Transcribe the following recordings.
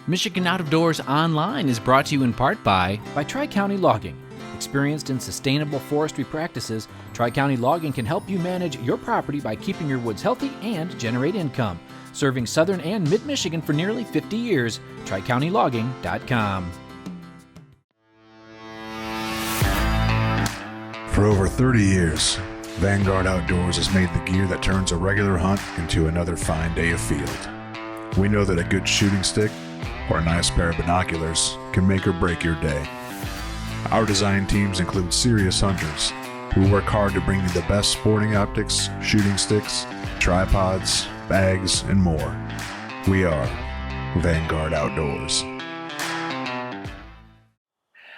Michigan Out of Doors Online is brought to you in part by Tri-County Logging. Experienced in sustainable forestry practices, Tri-County Logging can help you manage your property by keeping your woods healthy and generate income. Serving southern and mid-Michigan for nearly 50 years, TriCountyLogging.com. For over 30 years, Vanguard Outdoors has made the gear that turns a regular hunt into another fine day of field. We know that a good shooting stick or a nice pair of binoculars can make or break your day. Our design teams include serious hunters who work hard to bring you the best sporting optics, shooting sticks, tripods, bags, and more. We are Vanguard Outdoors.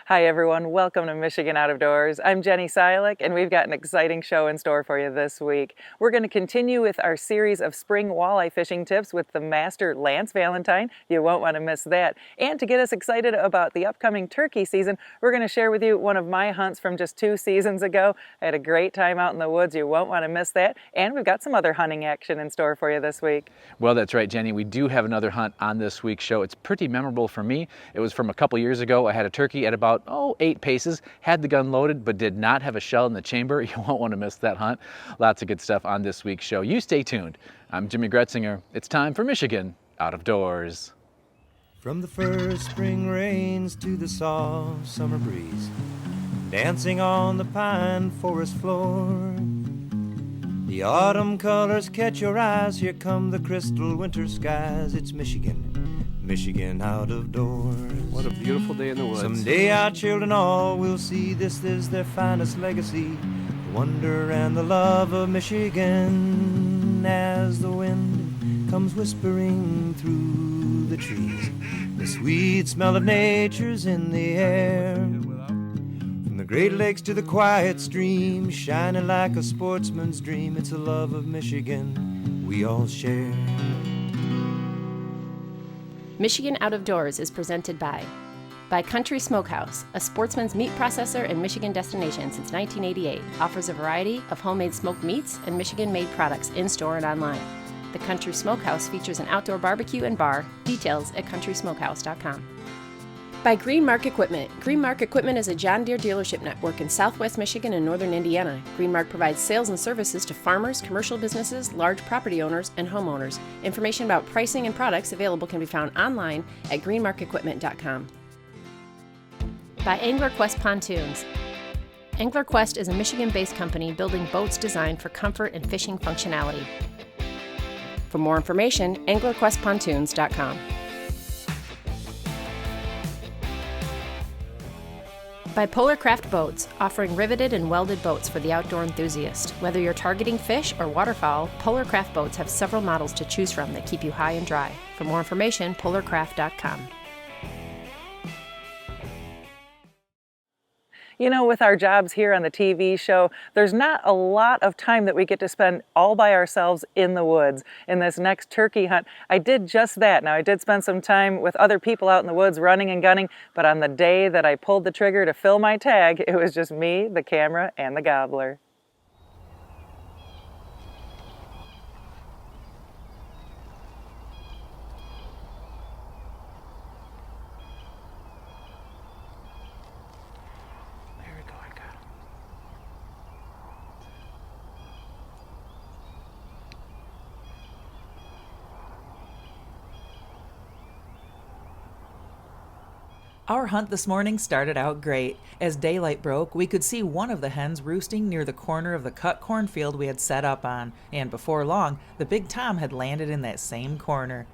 Hi everyone, welcome to Michigan Out of Doors. I'm Jenny Silik and we've got an exciting show in store for you this week. We're going to continue with our series of spring walleye fishing tips with the master Lance Valentine. You won't want to miss that. And to get us excited about the upcoming turkey season, we're going to share with you one of my hunts from just 2 seasons ago. I had a great time out in the woods. You won't want to miss that. And we've got some other hunting action in store for you this week. Well, that's right, Jenny. We do have another hunt on this week's show. It's pretty memorable for me. It was from a couple years ago. I had a turkey at about 8 paces, had the gun loaded, but did not have a shell in the chamber. You won't want to miss that hunt. Lots of good stuff on this week's show. You stay tuned. I'm Jimmy Gretzinger. It's time for Michigan Out of Doors. From the first spring rains to the soft summer breeze, dancing on the pine forest floor, the autumn colors catch your eyes. Here come the crystal winter skies. It's Michigan out of doors. What a beautiful day in the woods. Someday our children all will see this is their finest legacy, the wonder and the love of Michigan. As the wind comes whispering through the trees, the sweet smell of nature's in the air. From the Great Lakes to the quiet stream, shining like a sportsman's dream, it's a love of Michigan we all share. Michigan Out of Doors is presented by Country Smokehouse, a sportsman's meat processor and Michigan destination since 1988. Offers a variety of homemade smoked meats and Michigan-made products in-store and online. The Country Smokehouse features an outdoor barbecue and bar. Details at countrysmokehouse.com. By Greenmark Equipment. Greenmark Equipment is a John Deere dealership network in southwest Michigan and northern Indiana. Greenmark provides sales and services to farmers, commercial businesses, large property owners, and homeowners. Information about pricing and products available can be found online at greenmarkequipment.com. By Angler Quest Pontoons. Angler Quest is a Michigan-based company building boats designed for comfort and fishing functionality. For more information, anglerquestpontoons.com. By Polar Craft Boats, offering riveted and welded boats for the outdoor enthusiast. Whether you're targeting fish or waterfowl, Polar Craft Boats have several models to choose from that keep you high and dry. For more information, polarcraft.com. You know, with our jobs here on the TV show, there's not a lot of time that we get to spend all by ourselves in the woods. In this next turkey hunt, I did just that. Now, I did spend some time with other people out in the woods running and gunning, but on the day that I pulled the trigger to fill my tag, it was just me, the camera, and the gobbler. Our hunt this morning started out great. As daylight broke, we could see one of the hens roosting near the corner of the cut cornfield we had set up on, and before long, the big tom had landed in that same corner.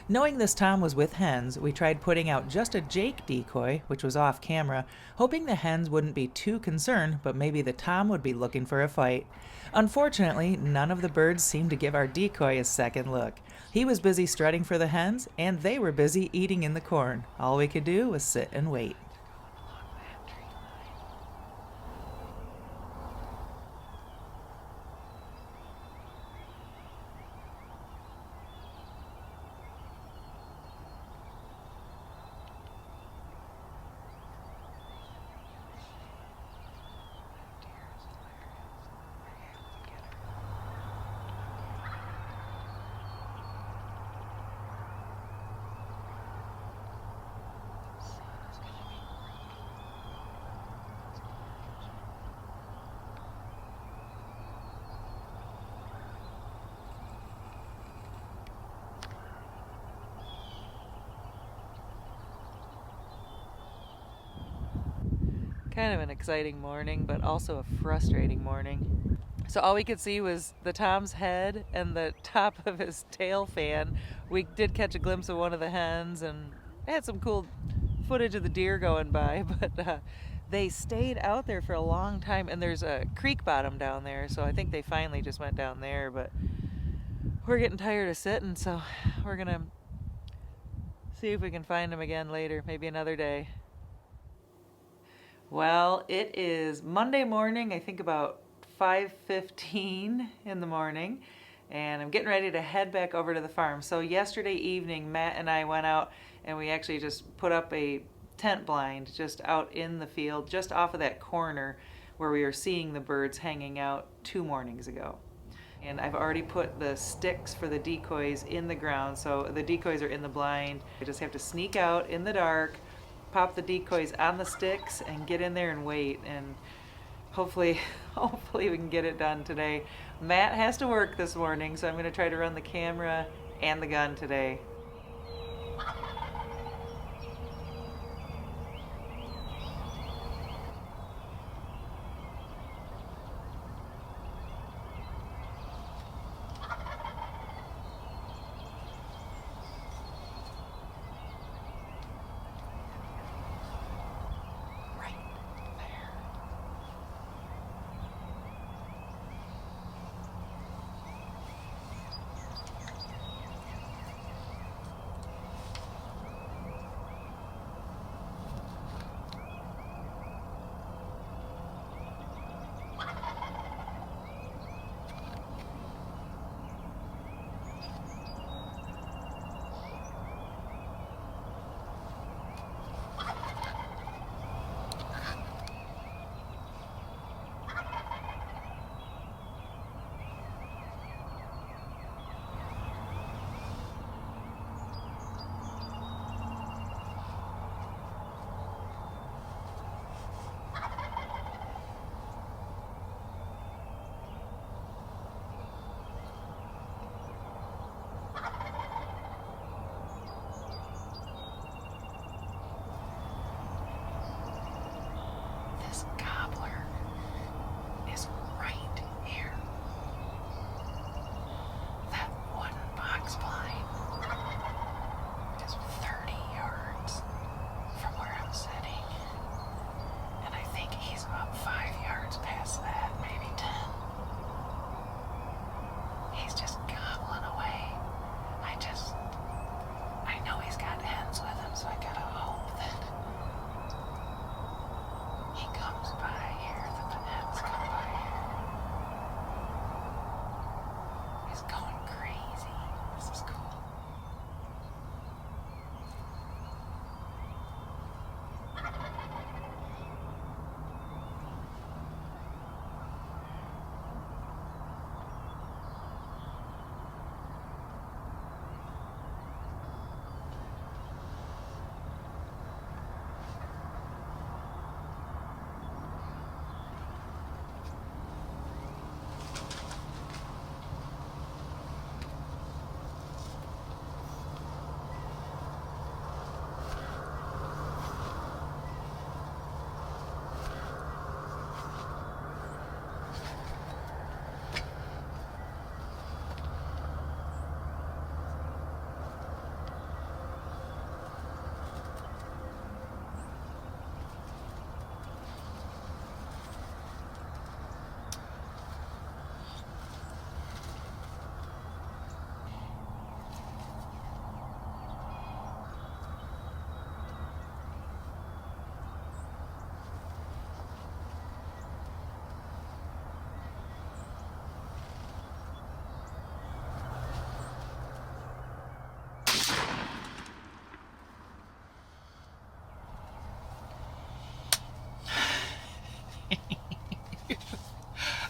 Knowing this tom was with hens, we tried putting out just a Jake decoy, which was off camera, hoping the hens wouldn't be too concerned, but maybe the tom would be looking for a fight. Unfortunately, none of the birds seemed to give our decoy a second look. He was busy strutting for the hens, and they were busy eating in the corn. All we could do was sit and wait. Kind of an exciting morning, but also a frustrating morning. So all we could see was the Tom's head and the top of his tail fan. We did catch a glimpse of one of the hens and had some cool footage of the deer going by, but they stayed out there for a long time, and there's a creek bottom down there, so I think they finally just went down there, but we're getting tired of sitting, so we're gonna see if we can find them again later, maybe another day. Well, it is Monday morning, I think about 5:15 in the morning, and I'm getting ready to head back over to the farm. So yesterday evening, Matt and I went out and we actually just put up a tent blind just out in the field, just off of that corner where we were seeing the birds hanging out 2 mornings ago. And I've already put the sticks for the decoys in the ground, so the decoys are in the blind. I just have to sneak out in the dark, pop the decoys on the sticks, and get in there and wait. And hopefully we can get it done today. Matt has to work this morning, so I'm going to try to run the camera and the gun today. This gobbler is right here. That wooden box blind is 30 yards from where I'm sitting. And I think he's about 5 yards past that, maybe 10. He's just gobbling away. I know he's got hens with him, so I gotta hope that he comes by here, that the hens come by here. He's going crazy. This is cool.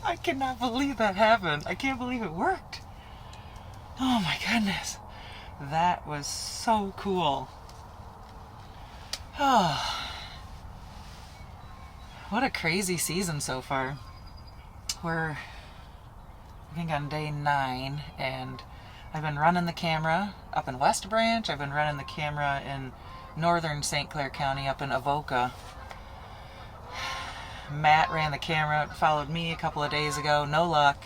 I cannot believe that happened. I can't believe it worked. Oh my goodness. That was so cool. Oh, what a crazy season so far. We're, I think, on day 9, and I've been running the camera up in West Branch. I've been running the camera in northern St. Clair County up in Avoca. Matt ran the camera, followed me a couple of days ago. No luck.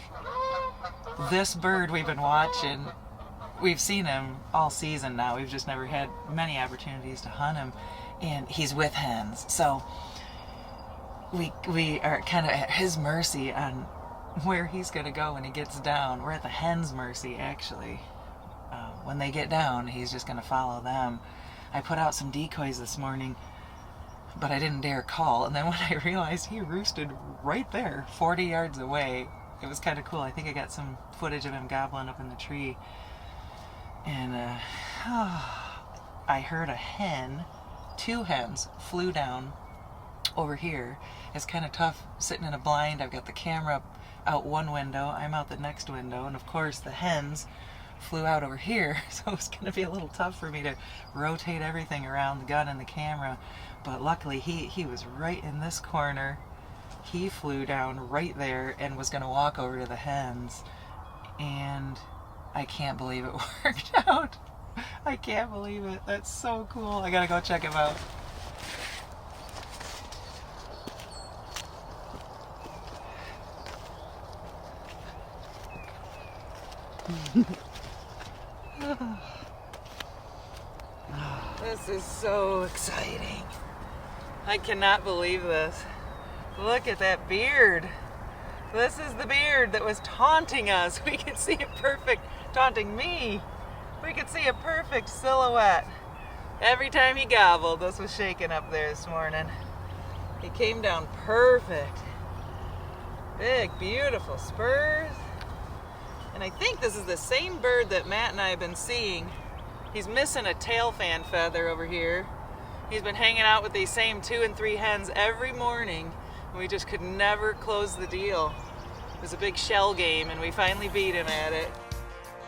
This bird we've been watching, we've seen him all season now. We've just never had many opportunities to hunt him. And he's with hens. So we are kind of at his mercy on where he's going to go when he gets down. We're at the hen's mercy, actually. When they get down, he's just going to follow them. I put out some decoys this morning, but I didn't dare call. And then when I realized he roosted right there, 40 yards away, it was kind of cool. I think I got some footage of him gobbling up in the tree. And I heard a hen, 2 hens, flew down over here. It's kind of tough sitting in a blind. I've got the camera out one window, I'm out the next window, and of course the hens flew out over here, so it was going to be a little tough for me to rotate everything around the gun and the camera. But luckily he was right in this corner. He flew down right there and was going to walk over to the hens, and I can't believe it worked out. I can't believe it. That's so cool. I gotta go check him out. This is so exciting. I cannot believe this. Look at that beard. This is the beard that was taunting us. We could see a perfect, taunting me. We could see a perfect silhouette. Every time he gobbled, this was shaking up there this morning. He came down perfect. Big, beautiful spurs. And I think this is the same bird that Matt and I have been seeing. He's missing a tail fan feather over here. He's been hanging out with these same 2 and 3 hens every morning, and we just could never close the deal. It was a big shell game, and we finally beat him at it.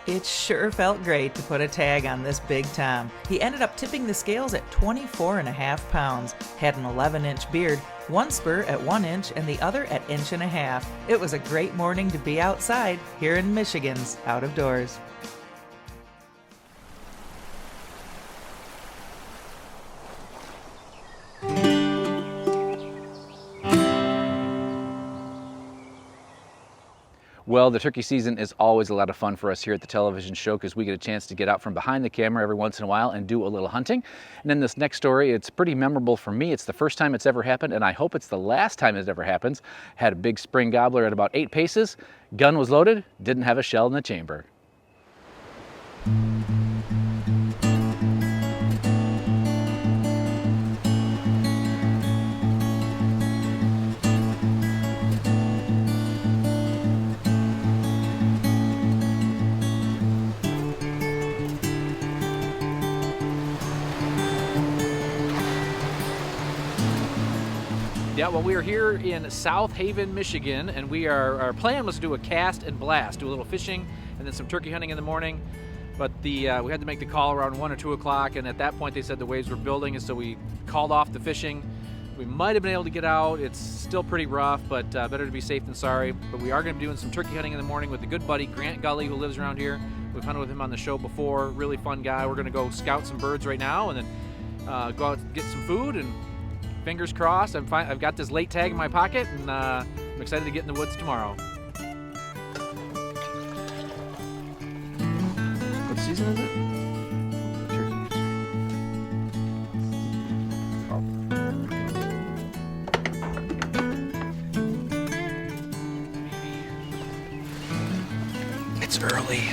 It sure felt great to put a tag on this big Tom. He ended up tipping the scales at 24.5 pounds, had an 11-inch beard, one spur at 1 inch and the other at 1.5 inches. It was a great morning to be outside here in Michigan's Out of Doors. Well, the turkey season is always a lot of fun for us here at the television show because we get a chance to get out from behind the camera every once in a while and do a little hunting. And then this next story, it's pretty memorable for me. It's the first time it's ever happened, and I hope it's the last time it ever happens. Had a big spring gobbler at about 8 paces. Gun was loaded, didn't have a shell in the chamber. Yeah, well, we are here in South Haven, Michigan, and our plan was to do a cast and blast, do a little fishing, and then some turkey hunting in the morning. But we had to make the call around 1 or 2 o'clock, and at that point they said the waves were building, and so we called off the fishing. We might have been able to get out. It's still pretty rough, but better to be safe than sorry. But we are going to be doing some turkey hunting in the morning with a good buddy, Grant Gully, who lives around here. We've hunted with him on the show before. Really fun guy. We're going to go scout some birds right now, and then go out and get some food, and fingers crossed. I've got this late tag in my pocket, and I'm excited to get in the woods tomorrow. What season is it? It's early.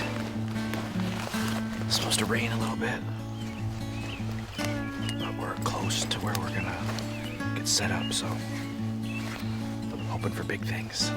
It's supposed to rain a little bit, but we're close to where we're gonna get set up, so I'm hoping for big things.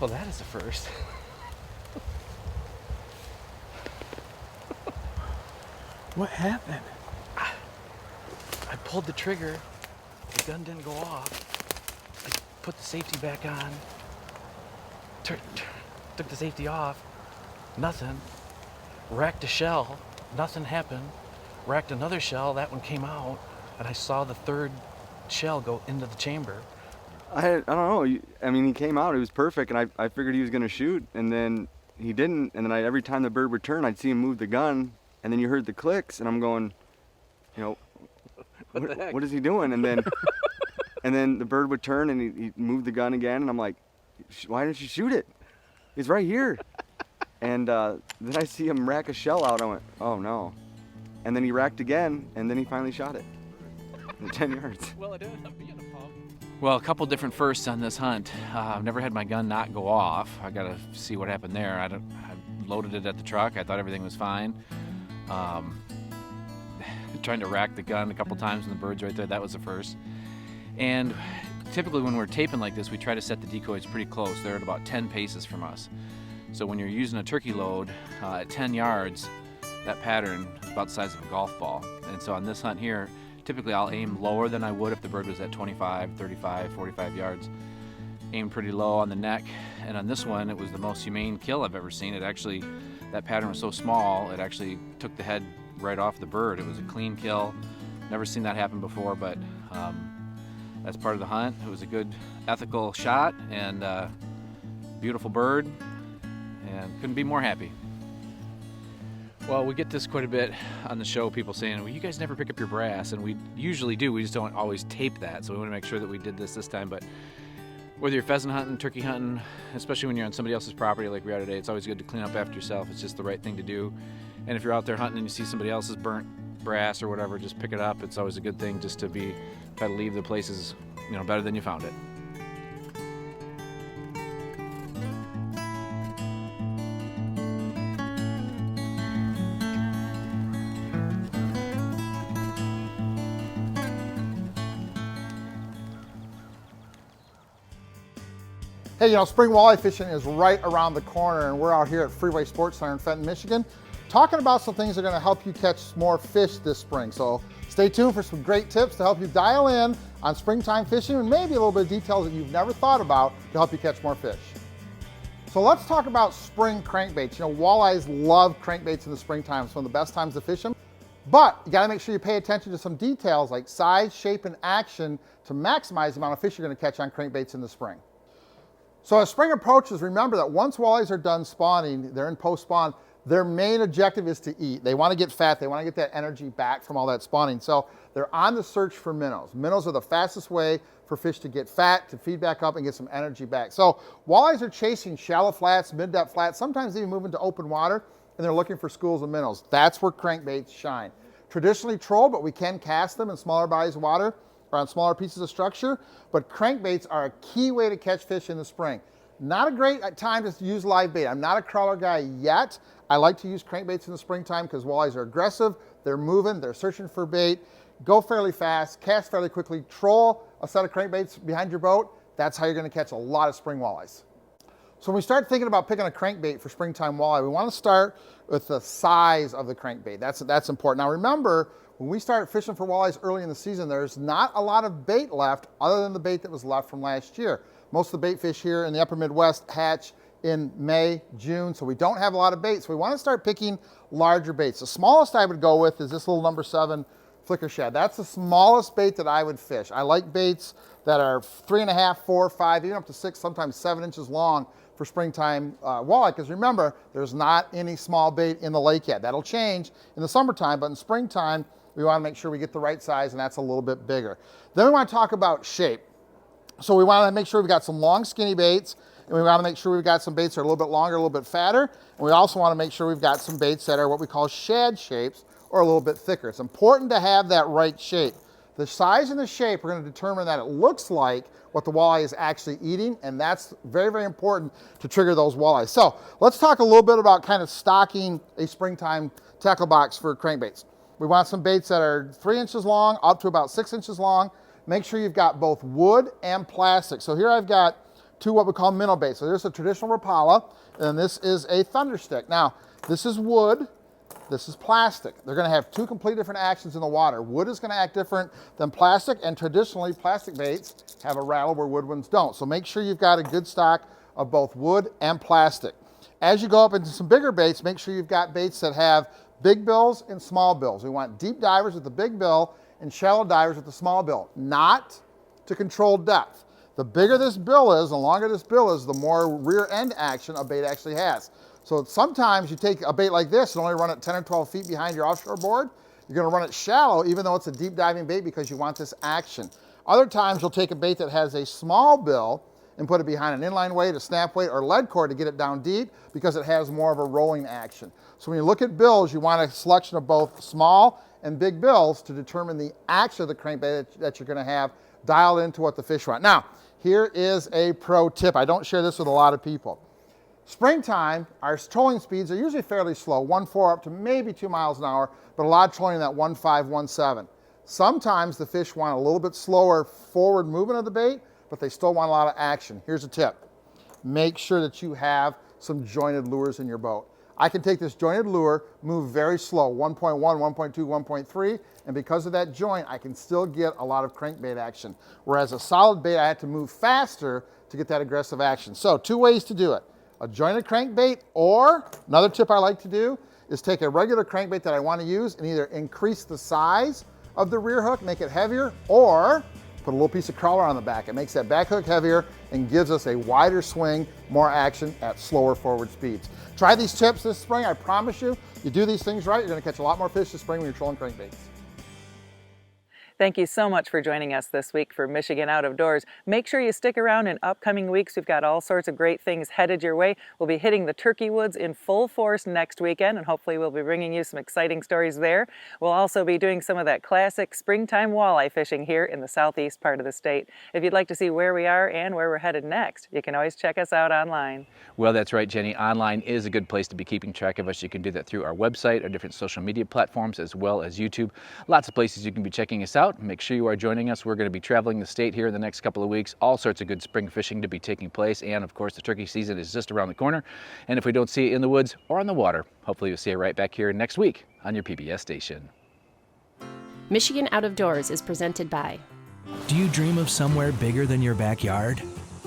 Well, that is a first. What happened? I pulled the trigger, the gun didn't go off. I put the safety back on, took the safety off, nothing. Racked a shell, nothing happened. Racked another shell, that one came out, and I saw the third shell go into the chamber. I don't know. I mean, he came out. It was perfect, and I figured he was going to shoot, and then he didn't. And then every time the bird would turn, I'd see him move the gun, and then you heard the clicks, and I'm going, you know, what is he doing? And then and then the bird would turn, and he moved the gun again, and I'm like, why didn't you shoot it? He's right here. And then I see him rack a shell out. I went, oh no. And then he racked again, and then he finally shot it. 10 yards. Well, it ended up being a pump. Well, a couple different firsts on this hunt. I've never had my gun not go off. I gotta see what happened there. I loaded it at the truck. I thought everything was fine. Trying to rack the gun a couple times and the bird's right there. That was the first. And typically when we're taping like this, we try to set the decoys pretty close. They're at about 10 paces from us. So when you're using a turkey load at 10 yards, that pattern is about the size of a golf ball. And so on this hunt here, typically I'll aim lower than I would if the bird was at 25, 35, 45 yards. Aim pretty low on the neck. And on this one, it was the most humane kill I've ever seen. It actually, that pattern was so small, it actually took the head right off the bird. It was a clean kill. Never seen that happen before, but that's part of the hunt. It was a good ethical shot and beautiful bird, and couldn't be more happy. Well, we get this quite a bit on the show, people saying, well, you guys never pick up your brass, and we usually do. We just don't always tape that, so we want to make sure that we did this time. But whether you're pheasant hunting, turkey hunting, especially when you're on somebody else's property like we are today, it's always good to clean up after yourself. It's just the right thing to do. And if you're out there hunting and you see somebody else's burnt brass or whatever, just pick it up. It's always a good thing just to try to leave the places, better than you found it. Hey, spring walleye fishing is right around the corner, and we're out here at Freeway Sports Center in Fenton, Michigan, talking about some things that are going to help you catch more fish this spring. So stay tuned for some great tips to help you dial in on springtime fishing, and maybe a little bit of details that you've never thought about to help you catch more fish. So let's talk about spring crankbaits. Walleyes love crankbaits in the springtime. It's one of the best times to fish them. But you got to make sure you pay attention to some details like size, shape, and action to maximize the amount of fish you're going to catch on crankbaits in the spring. So as spring approaches, remember that once walleyes are done spawning, they're in post-spawn, their main objective is to eat. They want to get fat. They want to get that energy back from all that spawning. So they're on the search for minnows. Minnows are the fastest way for fish to get fat, to feed back up and get some energy back. So walleyes are chasing shallow flats, mid-depth flats, sometimes even moving to open water, and they're looking for schools of minnows. That's where crankbaits shine. Traditionally trolled, but we can cast them in smaller bodies of water or on smaller pieces of structure, but crankbaits are a key way to catch fish in the spring. Not a great time to use live bait. I'm not a crawler guy yet. I like to use crankbaits in the springtime because walleyes are aggressive, they're moving, they're searching for bait, go fairly fast, cast fairly quickly, troll a set of crankbaits behind your boat. That's how you're gonna catch a lot of spring walleyes. So when we start thinking about picking a crankbait for springtime walleye, we wanna start with the size of the crankbait. That's important. Now remember, when we start fishing for walleyes early in the season, there's not a lot of bait left other than the bait that was left from last year. Most of the bait fish here in the upper Midwest hatch in May, June, so we don't have a lot of bait. So we want to start picking larger baits. The smallest I would go with is this little number 7 flicker shad. That's the smallest bait that I would fish. I like baits that are 3.5, 4, 5, even up to 6, sometimes 7 inches long for springtime walleye, because remember, there's not any small bait in the lake yet. That'll change in the summertime, but in springtime, we want to make sure we get the right size, and that's a little bit bigger. Then we want to talk about shape. So we want to make sure we've got some long skinny baits, and we want to make sure we've got some baits that are a little bit longer, a little bit fatter, and we also want to make sure we've got some baits that are what we call shad shapes or a little bit thicker. It's important to have that right shape. The size and the shape are going to determine that it looks like what the walleye is actually eating, and that's very, very important to trigger those walleyes. So let's talk a little bit about kind of stocking a springtime tackle box for crankbaits. We want some baits that are 3 inches long up to about 6 inches long. Make sure you've got both wood and plastic. So here I've got two what we call minnow baits. So there's a traditional Rapala, and this is a thunder stick. Now, this is wood, this is plastic. They're gonna have two completely different actions in the water. Wood is gonna act different than plastic, and traditionally plastic baits have a rattle where wood ones don't. So make sure you've got a good stock of both wood and plastic. As you go up into some bigger baits, make sure you've got baits that have big bills and small bills. We want deep divers with the big bill and shallow divers with the small bill, not to control depth. The bigger this bill is, the longer this bill is, the more rear end action a bait actually has. So sometimes you take a bait like this and only run it 10 or 12 feet behind your offshore board. You're gonna run it shallow even though it's a deep diving bait because you want this action. Other times you'll take a bait that has a small bill and put it behind an inline weight, a snap weight, or lead core to get it down deep because it has more of a rolling action. So when you look at bills, you want a selection of both small and big bills to determine the action of the crankbait that you're gonna have dialed into what the fish want. Now, here is a pro tip. I don't share this with a lot of people. Springtime, our trolling speeds are usually fairly slow, 1.4 up to maybe 2 miles an hour, but a lot of trolling at 1.5, 1.7. Sometimes the fish want a little bit slower forward movement of the bait, but they still want a lot of action. Here's a tip. Make sure that you have some jointed lures in your boat. I can take this jointed lure, move very slow, 1.1, 1.2, 1.3, and because of that joint, I can still get a lot of crankbait action. Whereas a solid bait, I had to move faster to get that aggressive action. So 2 ways to do it. A jointed crankbait, or another tip I like to do is take a regular crankbait that I want to use and either increase the size of the rear hook, make it heavier, or put a little piece of crawler on the back. It makes that back hook heavier and gives us a wider swing, more action at slower forward speeds. Try these tips this spring. I promise you, you do these things right, you're gonna catch a lot more fish this spring when you're trolling crankbaits. Thank you so much for joining us this week for Michigan Out of Doors. Make sure you stick around in upcoming weeks. We've got all sorts of great things headed your way. We'll be hitting the Turkey Woods in full force next weekend, and hopefully we'll be bringing you some exciting stories there. We'll also be doing some of that classic springtime walleye fishing here in the southeast part of the state. If you'd like to see where we are and where we're headed next, you can always check us out online. Well, that's right, Jenny. Online is a good place to be keeping track of us. You can do that through our website or different social media platforms as well as YouTube. Lots of places you can be checking us out. Make sure you are joining us. We're going to be traveling the state here in the next couple of weeks. All sorts of good spring fishing to be taking place. And of course, the turkey season is just around the corner. And if we don't see it in the woods or on the water, hopefully you'll see it right back here next week on your PBS station. Michigan Out of Doors is presented by. Do you dream of somewhere bigger than your backyard?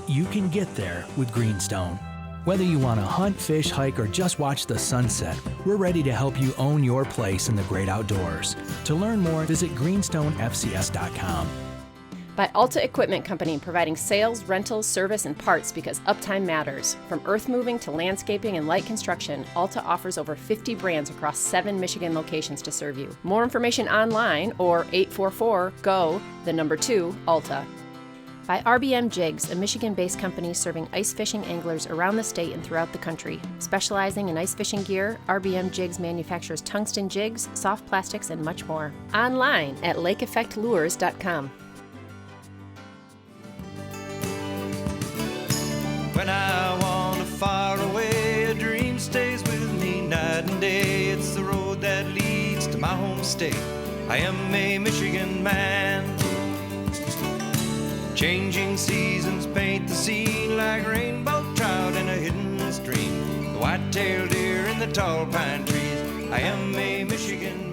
You can get there with Greenstone. Whether you want to hunt, fish, hike, or just watch the sunset, we're ready to help you own your place in the great outdoors. To learn more, visit greenstonefcs.com. By Alta Equipment Company, providing sales, rentals, service, and parts because uptime matters. From earth moving to landscaping and light construction, Alta offers over 50 brands across 7 Michigan locations to serve you. More information online or 844-GO-2-ALTA. By RBM Jigs, a Michigan-based company serving ice fishing anglers around the state and throughout the country. Specializing in ice fishing gear, RBM Jigs manufactures tungsten jigs, soft plastics, and much more. Online at lakeeffectlures.com. When I wander far away, a dream stays with me night and day. It's the road that leads to my home state. I am a Michigan man. Changing seasons paint the scene like rainbow trout in a hidden stream. The white-tailed deer in the tall pine trees. I am a Michigan man.